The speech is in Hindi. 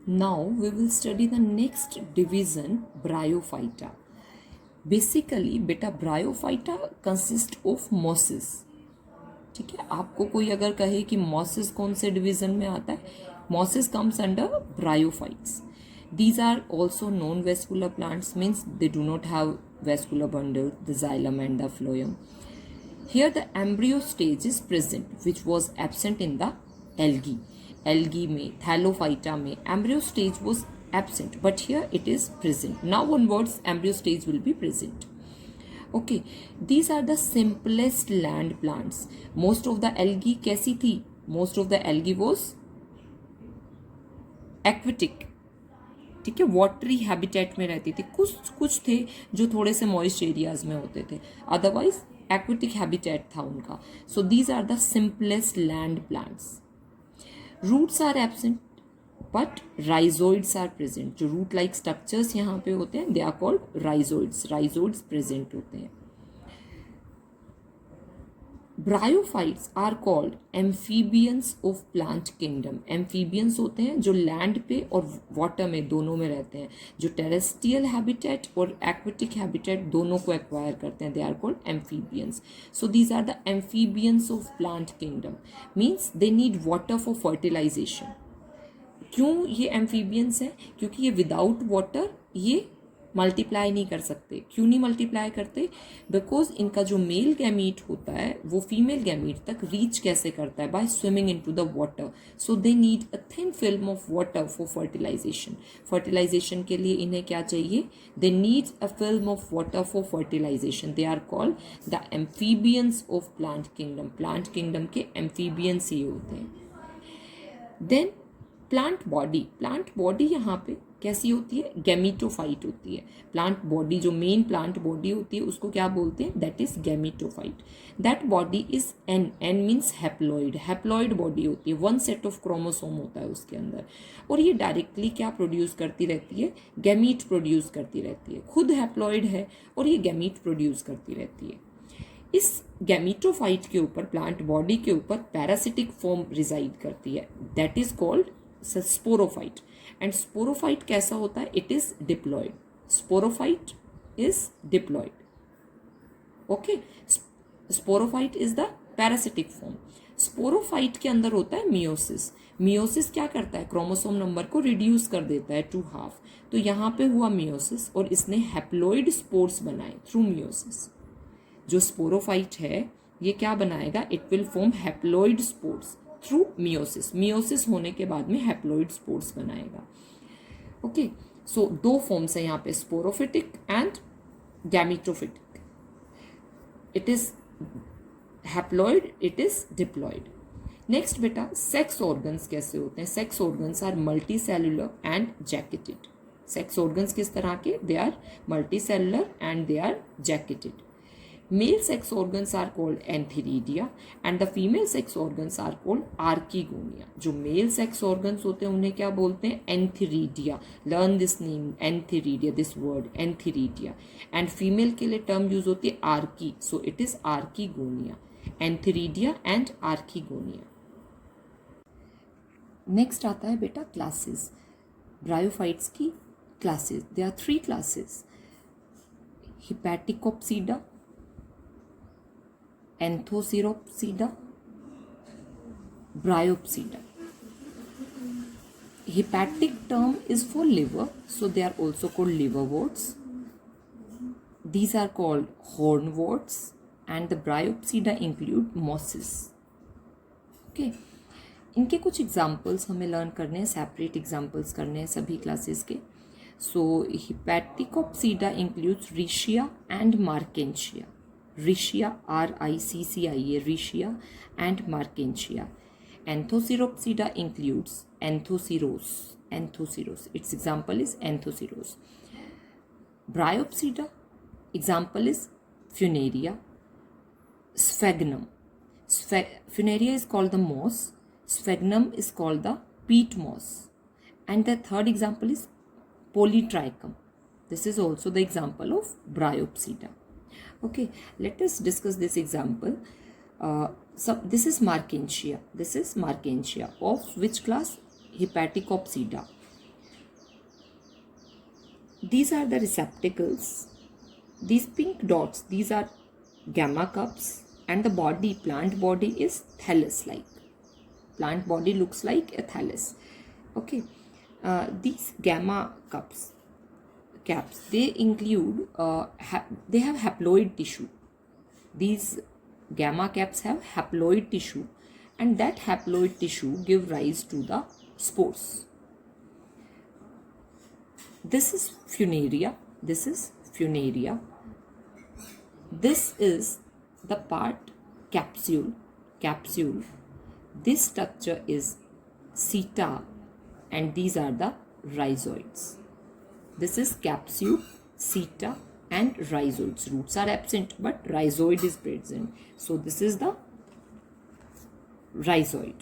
Now we will study the next division, Bryophyta. Basically बेटा Bryophyta consist of mosses. ठीक है, आपको कोई अगर कहे कि mosses कौन से डिवीजन में आता है, mosses comes under bryophytes. These are also non-vascular plants, means they do not have vascular bundle, the xylem and the phloem. Here the embryo stage is present, which was absent in the algae. Algae में, Thallophyta में embryo stage was absent, but here it is present. Now onwards embryo stage will be present. Okay, these are the simplest land plants. Most of the algae कैसी थी? Most of the algae was aquatic. ठीक है, वाटरी हैबिटेट में रहती थी. कुछ थे जो थोड़े से मॉइस्ट एरियाज में होते थे, अदरवाइज एक्वेटिक हैबिटेट था उनका. So these are the simplest land plants. Roots are absent but rhizoids are present. जो रूट लाइक स्ट्रक्चर्स यहाँ पे होते हैं, they are called rhizoids. Rhizoids present होते हैं. Bryophytes are called amphibians of plant kingdom. Amphibians होते हैं जो लैंड पे और वाटर में दोनों में रहते हैं, जो टेरेस्ट्रियल हैबिटेट और एक्वेटिक हैबिटेट दोनों को एक्वायर करते हैं. They are called amphibians. So these are the amphibians of plant kingdom. Means they need water for fertilisation. क्यों ये एम्फीबियंस है? क्योंकि ये विदाउट वाटर ये मल्टीप्लाई नहीं कर सकते. क्यों नहीं मल्टीप्लाई करते? बिकॉज इनका जो मेल गैमीट होता है वो फीमेल गैमीट तक रीच कैसे करता है? By swimming into the water. So they need a thin film of water for fertilisation. Fertilisation के लिए इन्हें क्या चाहिए? They need a film of water for fertilisation. They are called the amphibians of plant kingdom. Plant kingdom के एम्फीबियंस ये होते हैं. Then plant body. Plant body यहाँ पे कैसी होती है? गैमीटोफाइट होती है. प्लांट बॉडी, जो मेन प्लांट बॉडी होती है, उसको क्या बोलते हैं? That is gametophyte. That body is n. N means haploid. Haploid body होती है. वन सेट ऑफ क्रोमोसोम होता है उसके अंदर, और ये डायरेक्टली क्या प्रोड्यूस करती रहती है? गैमीट प्रोड्यूस करती रहती है. खुद हैप्लॉइड है और ये गैमीट प्रोड्यूस करती रहती है. इस गैमीटोफाइट के ऊपर, प्लांट बॉडी के ऊपर पैरासिटिक फॉर्म रिजाइड करती है. That is called sporophyte. And sporophyte कैसा होता है? It is diploid. Sporophyte is diploid. Okay, sporophyte is the parasitic form. Sporophyte के अंदर होता है मियोसिस. मियोसिस क्या करता है? क्रोमोसोम नंबर को रिड्यूस कर देता है टू हाफ. तो यहाँ पे हुआ मियोसिस और इसने हैप्लॉइड स्पोर्स बनाए थ्रू मियोसिस. जो स्पोरोफाइट है ये क्या बनाएगा? It will form haploid spores through meiosis. Meiosis होने के बाद में हैप्लॉइड स्पोर्स बनाएगा. ओके, सो दो फॉर्म्स है यहाँ पे, sporophytic and gametophytic. It is haploid, it is diploid. Next बेटा, सेक्स ऑर्गन्स कैसे होते हैं? Sex organs are multi cellular and jacketed. Sex organs किस तरह के? They are multi cellular and they are jacketed. Male sex organs are called antheridia and the female sex organs are called archegonia. जो male sex organs होते हैं उन्हें क्या बोलते हैं? antheridia. Learn this name, antheridia, this word, antheridia. And female के लिए term use होती है arche. So it is archegonia. antheridia and archegonia. Next आता है बेटा classes. Bryophytes की classes. There are 3 classes. Hepaticopsida, Anthoceropsida, Bryopsida. Hepatic term is for liver, so they are also called liverworts. These are called hornworts, and the Bryopsida include mosses. Okay, इनके कुछ एग्जाम्पल्स हमें लर्न करने हैं, सेपरेट एग्जाम्पल्स करने हैं सभी क्लासेस के. सो Hepaticopsida includes Riccia and Markentia. Riccia, R-I-C-C-I-A, Riccia and Markentia. Anthoceropsida includes Anthoceros. Anthoceros. Its example is Anthoceros. Bryopsida, example is Funaria. Sphagnum. Funaria is called the moss. Sphagnum is called the peat moss. And the third example is Polytrichum. This is also the example of Bryopsida. Okay, let us discuss this example. So this is Markentia. This is Markentia of which class? Hepaticopsida. These are the receptacles. These pink dots, these are gamma cups, and the body, plant body, is thallus like. Plant body looks like a thallus. Okay. These gamma caps, they include they have haploid tissue. These gamma caps have haploid tissue, and that haploid tissue give rise to the spores. This is funaria. This is funaria. This is the part capsule. This structure is seta, and these are the rhizoids. This is capsule, seta, and rhizoids. Roots are absent, but rhizoid is present. So this is the rhizoid.